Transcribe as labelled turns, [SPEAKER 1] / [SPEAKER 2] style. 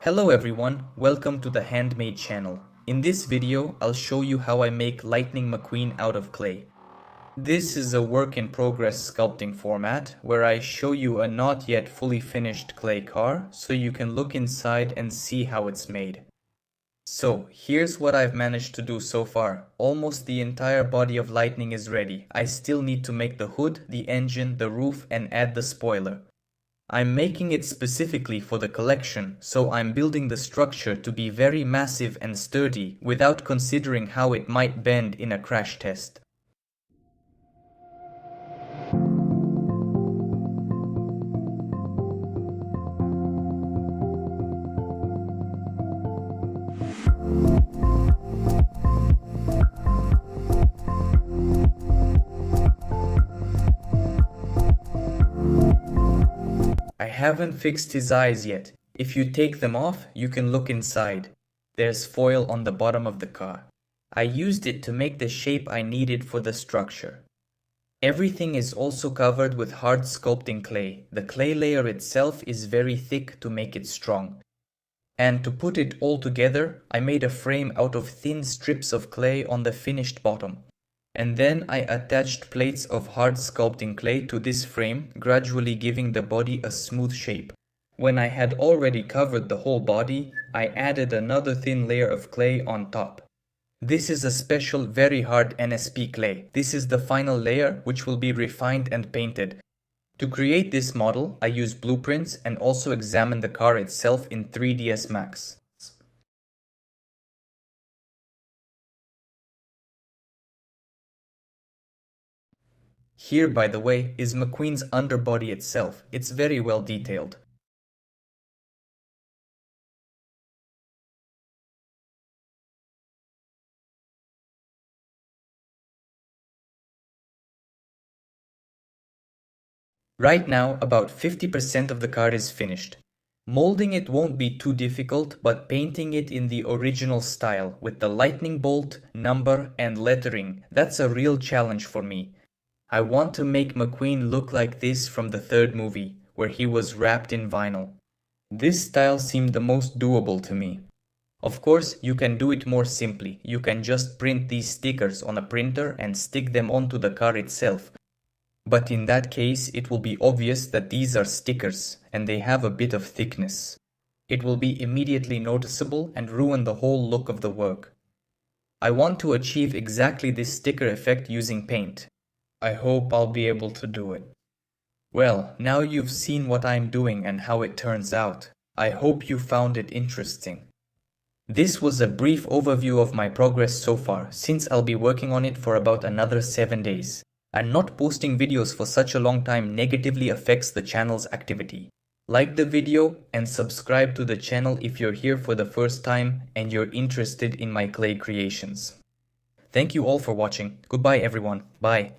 [SPEAKER 1] Hello everyone, welcome to the Handmade channel. In this video, I'll show you how I make Lightning McQueen out of clay. This is a work in progress sculpting format where I show you a not yet fully finished clay car so you can look inside and see how it's made. So here's what I've managed to do so far. Almost the entire body of Lightning is ready. I still need to make the hood, the engine, the roof and add the spoiler. I'm making it specifically for the collection, so I'm building the structure to be very massive and sturdy without considering how it might bend in a crash test. I haven't fixed his eyes yet. If you take them off, you can look inside. There's foil on the bottom of the car. I used it to make the shape I needed for the structure. Everything is also covered with hard sculpting clay. The clay layer itself is very thick to make it strong. And to put it all together, I made a frame out of thin strips of clay on the finished bottom. And then I attached plates of hard sculpting clay to this frame, gradually giving the body a smooth shape. When I had already covered the whole body, I added another thin layer of clay on top. This is a special, very hard NSP clay. This is the final layer, which will be refined and painted. To create this model, I used blueprints and also examined the car itself in 3ds Max. Here, by the way, is McQueen's underbody itself. It's very well detailed. Right now, about 50% of the car is finished. Molding it won't be too difficult, but painting it in the original style with the lightning bolt, number and lettering, that's a real challenge for me. I want to make McQueen look like this from the third movie, where he was wrapped in vinyl. This style seemed the most doable to me. Of course, you can do it more simply. You can just print these stickers on a printer and stick them onto the car itself. But in that case, it will be obvious that these are stickers and they have a bit of thickness. It will be immediately noticeable and ruin the whole look of the work. I want to achieve exactly this sticker effect using paint. I hope I'll be able to do it. Well, now you've seen what I'm doing and how it turns out. I hope you found it interesting. This was a brief overview of my progress so far, since I'll be working on it for about another 7 days. And not posting videos for such a long time negatively affects the channel's activity. Like the video and subscribe to the channel if you're here for the first time and you're interested in my clay creations. Thank you all for watching. Goodbye everyone. Bye.